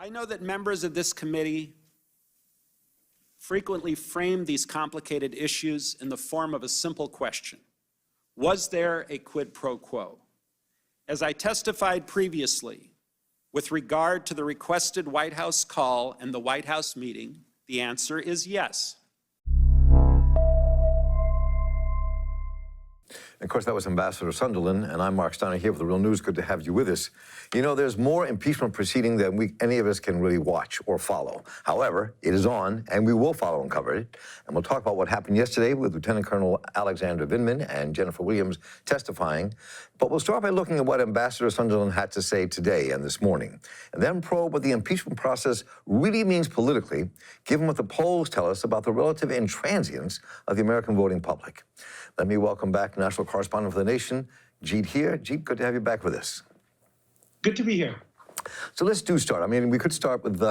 I know that members of this committee frequently frame these complicated issues in the form of a simple question. Was there a quid pro quo? As I testified previously, with regard to the requested White House call and the White House meeting, the answer is yes. Of course, that was Ambassador Sunderland, and I'm Mark Steiner here with The Real News. Good to have you with us. You know, there's more impeachment proceeding than any of us can really watch or follow. However, it is on, and we will follow and cover it. And we'll talk about what happened yesterday with Lieutenant Colonel Alexander Vindman and Jennifer Williams testifying. But we'll start by looking at what Ambassador Sunderland had to say today and this morning, and then probe what the impeachment process really means politically, given what the polls tell us about the relative intransience of the American voting public. Let me welcome back national correspondent for The Nation, Jeet Heer. Jeet, good to have you back with us. Good to be here. So let's start. I mean, we could start with,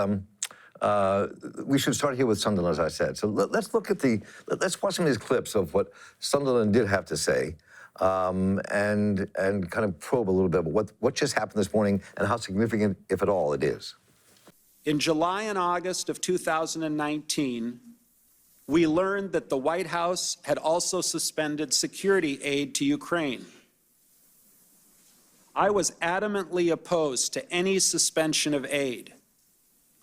we should start here with Sunderland, as I said. So let's look at let's watch some of these clips of what Sunderland did have to say, and kind of probe a little bit about what just happened this morning and how significant, if at all, it is. In July and August of 2019, we learned that the White House had also suspended security aid to Ukraine. I was adamantly opposed to any suspension of aid.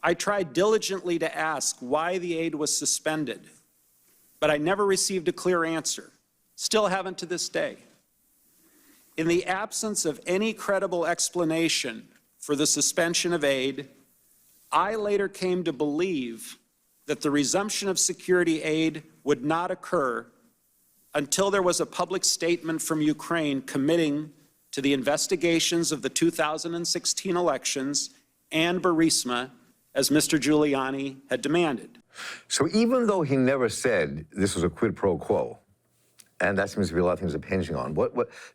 I tried diligently to ask why the aid was suspended, but I never received a clear answer. Still haven't to this day. In the absence of any credible explanation for the suspension of aid, I later came to believe that the resumption of security aid would not occur until there was a public statement from Ukraine committing to the investigations of the 2016 elections and Burisma, as Mr. Giuliani had demanded. So even though he never said this was a quid pro quo, and that seems to be a lot of things are hinging on,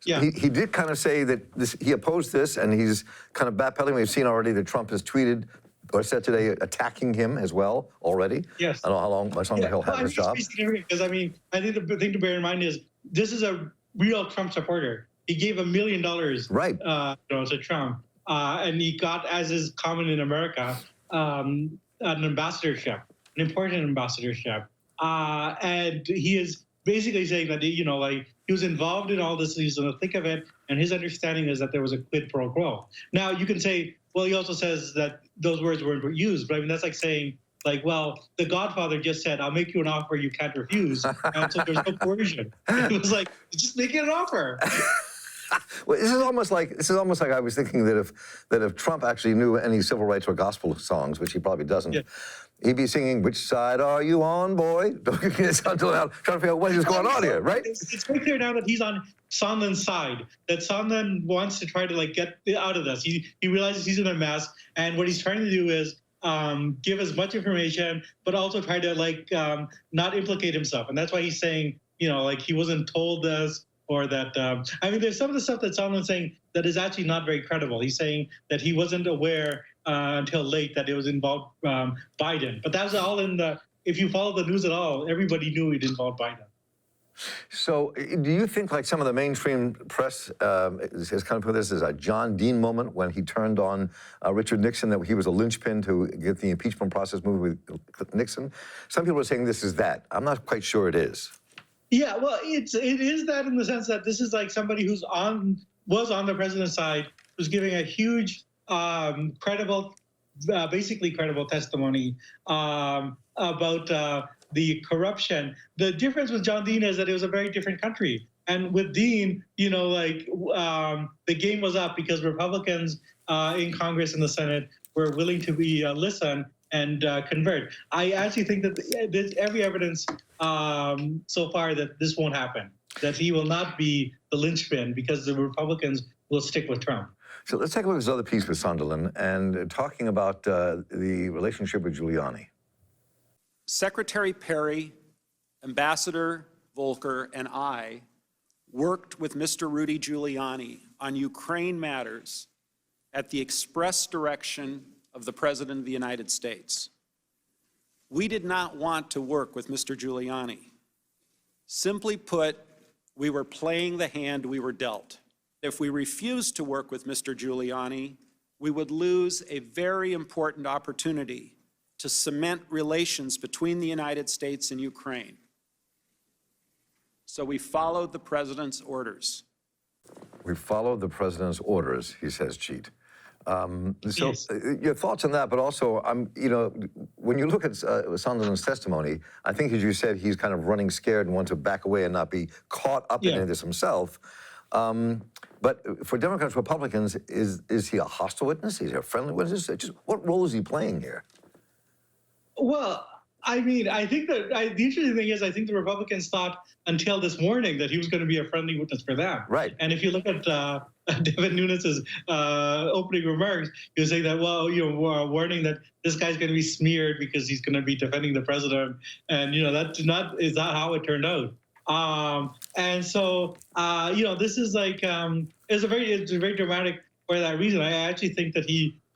Yeah. he did kind of say that he opposed this, and he's kind of backpedaling. We've seen already that Trump has tweeted or said today attacking him as well already. Yes. I don't know how long he'll have his job. Because I mean, I think the thing to bear in mind is this is a real Trump supporter. He gave $1 million Right. To Trump, and he got, as is common in America, an ambassadorship, an important ambassadorship, and he is basically saying that he was involved in all this, he's in the thick of it, and his understanding is that there was a quid pro quo. Now you can say, well, he also says that those words weren't used, but I mean that's like saying, well, The Godfather just said, "I'll make you an offer you can't refuse," and so there's no coercion. It was like, just make it an offer. Well, this is almost like I was thinking that if Trump actually knew any civil rights or gospel songs, which he probably doesn't, yeah, he'd be singing, "Which side are you on, boy?" Trying to figure out what is going on here, right? It's very clear now that he's on Sondland's side, that Sondland wants to try to get out of this. He realizes he's in a mess, and what he's trying to do is give as much information, but also try to not implicate himself. And that's why he's saying, he wasn't told this, or that, I mean, there's some of the stuff that Sondland's saying that is actually not very credible. He's saying that he wasn't aware until late that it was involved Biden. But that was all if you follow the news at all, everybody knew it involved Biden. So do you think some of the mainstream press has kind of put this as a John Dean moment when he turned on Richard Nixon, that he was a linchpin to get the impeachment process moving with Nixon? Some people are saying this is that. I'm not quite sure it is. Yeah, well, it is that in the sense that this is somebody who's was on the president's side, who's giving a huge, basically credible testimony about the corruption. The difference with John Dean is that it was a very different country. And with Dean, the game was up because Republicans in Congress and the Senate were willing to listen and convert. I actually think that there's every evidence so far that this won't happen, that he will not be the linchpin because the Republicans will stick with Trump. So let's take a look at this other piece with Sunderland and talking about the relationship with Giuliani. Secretary Perry, Ambassador Volker, and I worked with Mr. Rudy Giuliani on Ukraine matters at the express direction of the President of the United States. We did not want to work with Mr. Giuliani. Simply put, we were playing the hand we were dealt. If we refused to work with Mr. Giuliani, we would lose a very important opportunity to cement relations between the United States and Ukraine. So we followed the president's orders. We followed the president's orders, he says, Jeet. So Yes. Your thoughts on that, but also, when you look at Sondland's testimony, I think, as you said, he's kind of running scared and wants to back away and not be caught up in any of this himself. But for Democrats, Republicans, is he a hostile witness? Is he a friendly witness? Just what role is he playing here? Well, I mean, I think that the interesting thing is, I think the Republicans thought until this morning that he was going to be a friendly witness for them. Right. And if you look at Devin Nunes's opening remarks, he was saying that, well, warning that this guy's going to be smeared because he's going to be defending the president, and is not how it turned out. And so this is like it's very dramatic for that reason. I actually think that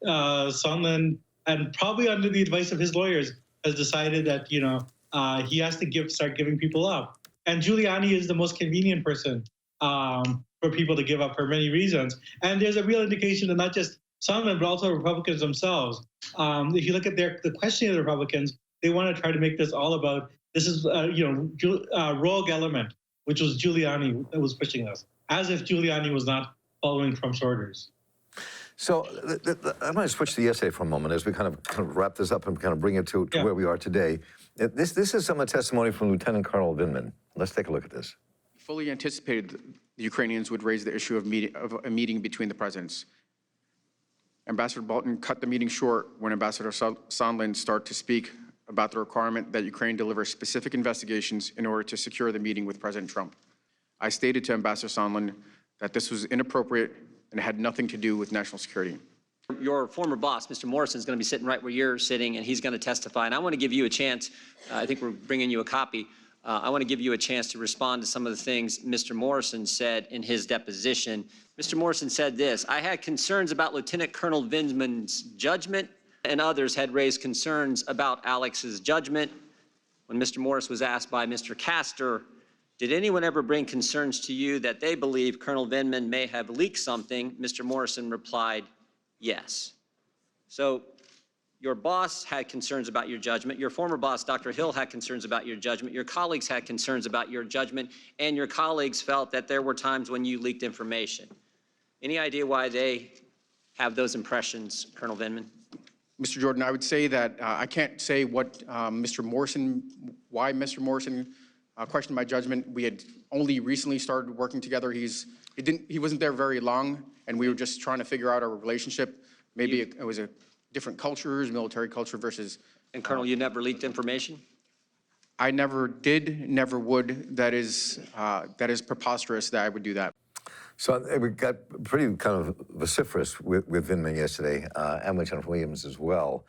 Sondland, and probably under the advice of his lawyers, has decided that he has to start giving people up. And Giuliani is the most convenient person for people to give up for many reasons. And there's a real indication that not just Sondland, but also Republicans themselves. If you look at the questioning of the Republicans, they want to try to make this all about rogue element, which was Giuliani that was pushing this, as if Giuliani was not following Trump's orders. So I'm going to switch to the essay for a moment as we kind of wrap this up and kind of bring it to where we are today. This is some of the testimony from Lieutenant Colonel Vindman. Let's take a look at this. Fully anticipated the Ukrainians would raise the issue of a meeting between the presidents. Ambassador Bolton cut the meeting short when Ambassador Sondland started to speak about the requirement that Ukraine deliver specific investigations in order to secure the meeting with President Trump. I stated to Ambassador Sondland that this was inappropriate and had nothing to do with national security. Your former boss, Mr. Morrison, is going to be sitting right where you're sitting, and he's going to testify. And I want to give you a chance. I think we're bringing you a copy. I want to give you a chance to respond to some of the things Mr. Morrison said in his deposition. Mr. Morrison said this: I had concerns about Lieutenant Colonel Vindman's judgment, and others had raised concerns about Alex's judgment. When Mr. Morris was asked by Mr. Castor, did anyone ever bring concerns to you that they believe Colonel Vindman may have leaked something? Mr. Morrison replied, yes. So your boss had concerns about your judgment. Your former boss, Dr. Hill, had concerns about your judgment. Your colleagues had concerns about your judgment. And your colleagues felt that there were times when you leaked information. Any idea why they have those impressions, Colonel Vindman? Mr. Jordan, I would say that I can't say why Mr. Morrison questioned my judgment. We had only recently started working together. He wasn't there very long, and we were just trying to figure out our relationship. Maybe it was a different cultures, military culture versus. And Colonel, you never leaked information? I never did, never would. That is preposterous that I would do that. So we got pretty kind of vociferous with Vindman yesterday, and with Jennifer Williams as well.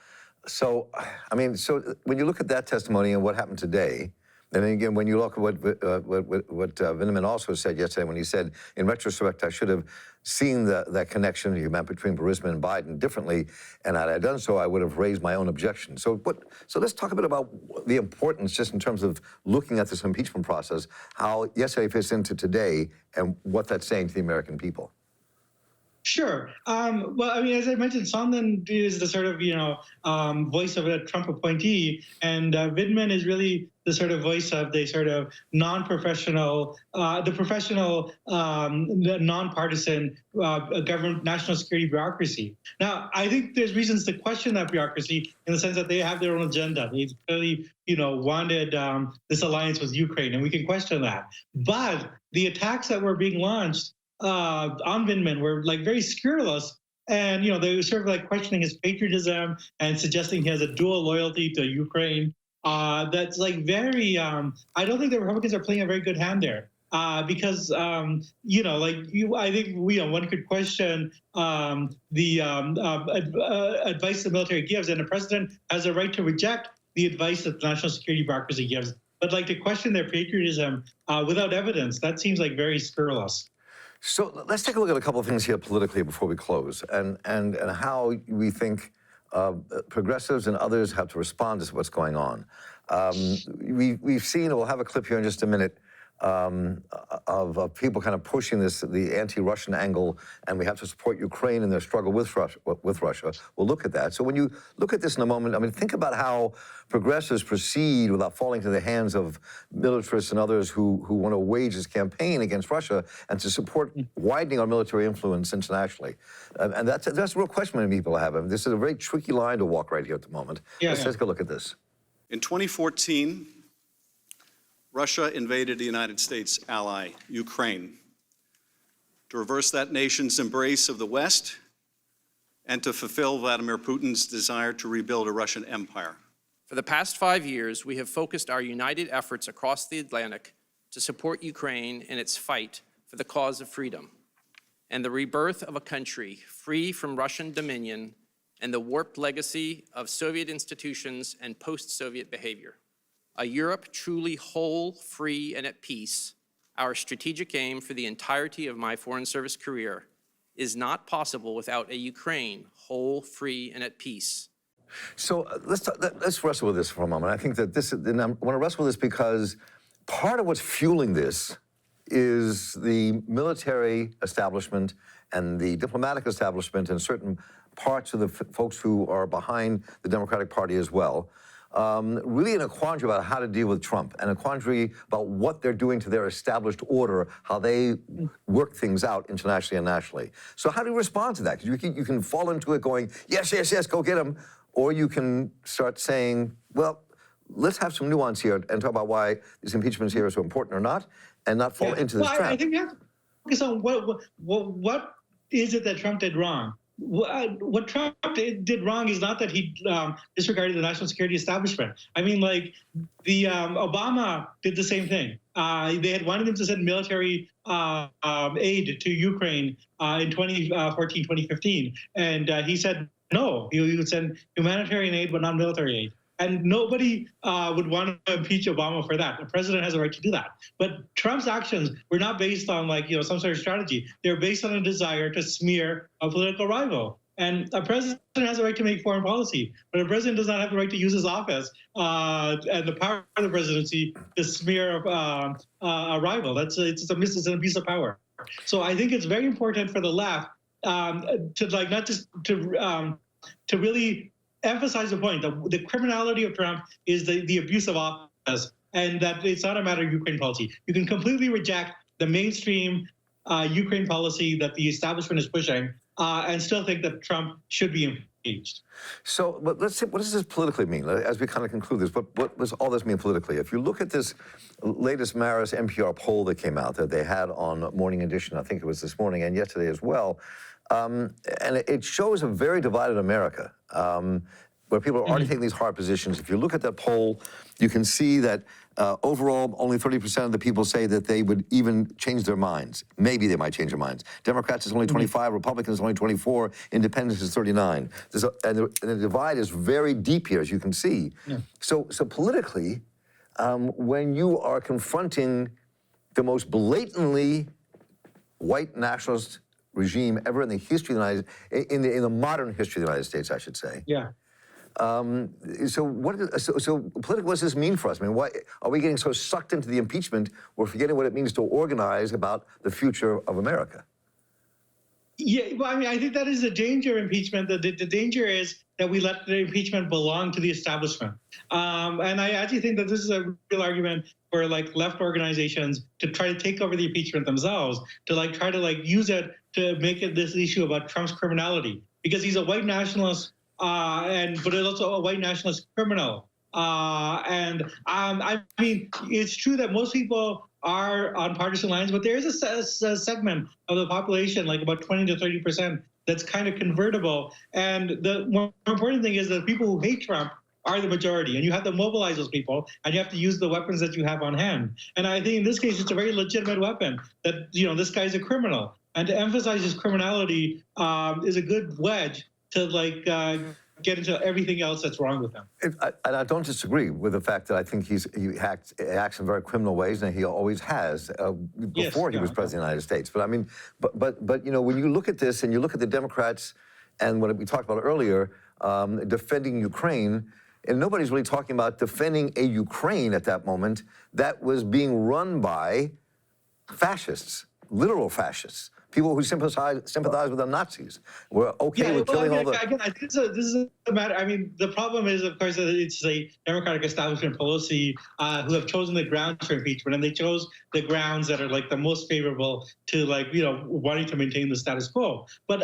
So, I mean, when you look at that testimony and what happened today, and then again, when you look at what Vindman also said yesterday, when he said, in retrospect, I should have seen that connection you meant between Burisma and Biden differently, and had I done so, I would have raised my own objection. So let's talk a bit about the importance, just in terms of looking at this impeachment process, how yesterday fits into today, and what that's saying to the American people. Sure. Well, I mean, as I mentioned, Sondland is the sort of, voice of a Trump appointee, and Vindman is really the sort of voice of the sort of non-professional, the nonpartisan government national security bureaucracy. Now, I think there's reasons to question that bureaucracy in the sense that they have their own agenda. They clearly, wanted this alliance with Ukraine, and we can question that. But the attacks that were being launched on Vindman were like very scurrilous, and they were sort of like questioning his patriotism and suggesting he has a dual loyalty to Ukraine. That's like very. I don't think the Republicans are playing a very good hand there, because I think one could question the advice the military gives, and the president has a right to reject the advice that the national security bureaucracy gives. But like to question their patriotism without evidence, that seems like very scurrilous. So let's take a look at a couple of things here politically before we close, and how we think progressives and others have to respond to what's going on. We've seen, we'll have a clip here in just a minute, of people kind of pushing the anti-Russian angle, and we have to support Ukraine in their struggle with Russia. We'll look at that. So when you look at this in a moment, I mean, think about how progressives proceed without falling to the hands of militarists and others who want to wage this campaign against Russia and to support widening our military influence internationally. And that's a real question many people have. I mean, this is a very tricky line to walk right here at the moment. Let's take a look at this. In 2014, Russia invaded the United States ally, Ukraine, to reverse that nation's embrace of the West and to fulfill Vladimir Putin's desire to rebuild a Russian empire. For the past 5 years, we have focused our united efforts across the Atlantic to support Ukraine in its fight for the cause of freedom and the rebirth of a country free from Russian dominion and the warped legacy of Soviet institutions and post-Soviet behavior. A Europe truly whole, free, and at peace, our strategic aim for the entirety of my Foreign Service career, is not possible without a Ukraine whole, free, and at peace. So let's wrestle with this for a moment. I think that and I want to wrestle with this because part of what's fueling this is the military establishment and the diplomatic establishment and certain parts of the folks who are behind the Democratic Party as well, really in a quandary about how to deal with Trump and a quandary about what they're doing to their established order, how they work things out internationally and nationally. So how do you respond to that? Because you can fall into it going, yes, yes, yes, go get him. Or you can start saying, well, let's have some nuance here and talk about why this impeachment here is so important or not, and not fall into this trap. I think we have to focus on what is it that Trump did wrong. What Trump did wrong is not that he disregarded the national security establishment. I mean, like, Obama did the same thing. They had wanted him to send military aid to Ukraine in 2014, 2015. And he said no, he would send humanitarian aid, but not military aid. And nobody would want to impeach Obama for that. The president has a right to do that. But Trump's actions were not based on, like, some sort of strategy. They're based on a desire to smear a political rival. And a president has a right to make foreign policy, but a president does not have the right to use his office and the power of the presidency to smear a rival. It's an abuse of power. So I think it's very important for the left to, like, not just to really emphasize the point that the criminality of Trump is the abuse of office, and that it's not a matter of Ukraine policy. You can completely reject the mainstream Ukraine policy that the establishment is pushing and still think that Trump should be impeached. So, but let's see, what does this politically mean? As we kind of conclude this, what does all this mean politically? If you look at this latest Maris NPR poll that came out that they had on Morning Edition, I think it was this morning and yesterday as well, and it shows a very divided America, where people are already taking these hard positions. If you look at that poll, you can see that overall, only 30% of the people say that they would even change their minds. Maybe they might change their minds. Democrats is only 25, Republicans only 24, Independents is 39. And the divide is very deep here, as you can see. Yeah. So politically, when you are confronting the most blatantly white nationalist regime ever in the history of the United States, in the modern history of the United States, I should say. Yeah. So politically, what does this mean for us? I mean, why are we getting so sucked into the impeachment we're forgetting what it means to organize about the future of America? Yeah, well, I mean, I think that is the danger of impeachment. The danger is that we let the impeachment belong to the establishment. And I actually think that this is a real argument for, like, left organizations to try to take over the impeachment themselves, to, like, try to, like, use it to make it this issue about Trump's criminality, because he's a white nationalist, but it's also a white nationalist criminal. I mean, it's true that most people are on partisan lines, but there is a segment of the population, like about 20 to 30%, that's kind of convertible. And the more important thing is that people who hate Trump are the majority, and you have to mobilize those people, and you have to use the weapons that you have on hand. And I think in this case, it's a very legitimate weapon that, this guy's a criminal. And to emphasize his criminality is a good wedge to, like, get into everything else that's wrong with him. And I don't disagree with the fact that I think he acts in very criminal ways, and he always has before he was president of the United States. But I mean, but when you look at this and you look at the Democrats and what we talked about earlier, defending Ukraine, And nobody's really talking about defending a Ukraine at that moment that was being run by fascists, literal fascists, people who sympathize with the Nazis. We're okay with killing all the... Again, I think this is a matter. I mean, the problem is, of course, that it's a Democratic establishment policy who have chosen the grounds for impeachment, and they chose the grounds that are like the most favorable to, like, you know, wanting to maintain the status quo. But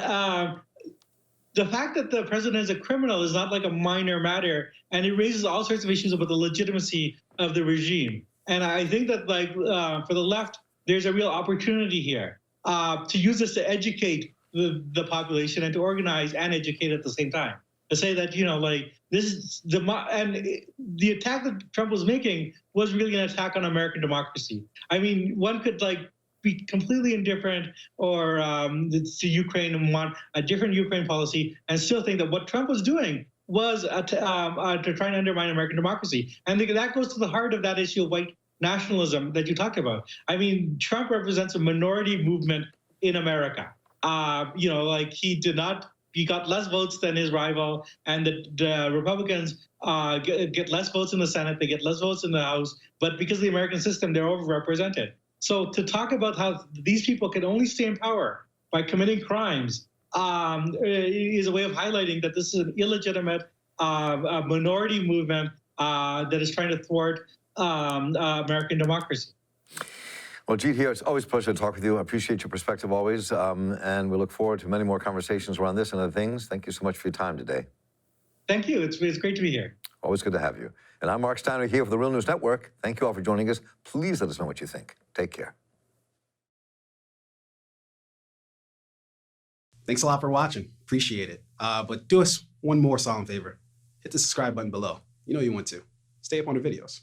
the fact that the president is a criminal is not like a minor matter, and it raises all sorts of issues about the legitimacy of the regime. And I think that, like, for the left, there's a real opportunity here to use this to educate the population and to organize and educate at the same time. To say that, you know, like, this is the attack that Trump was making was really an attack on American democracy. I mean, one could, like, be completely indifferent or to Ukraine and want a different Ukraine policy and still think that what Trump was doing was to try and undermine American democracy. And that goes to the heart of that issue of white nationalism that you talked about. I mean, Trump represents a minority movement in America. You know, like, he got less votes than his rival, and the Republicans get less votes in the Senate, they get less votes in the House, but because of the American system, they're overrepresented. So to talk about how these people can only stay in power by committing crimes is a way of highlighting that this is an illegitimate minority movement that is trying to thwart American democracy. Well, Jeet, Heer, it's always a pleasure to talk with you. I appreciate your perspective always, and we look forward to many more conversations around this and other things. Thank you so much for your time today. Thank you. It's great to be here. Always good to have you. And I'm Mark Steiner here for the Real News Network. Thank you all for joining us. Please let us know what you think. Take care. Thanks a lot for watching. Appreciate it. But do us one more solemn favor. Hit the subscribe button below. You know you want to. Stay up on the videos.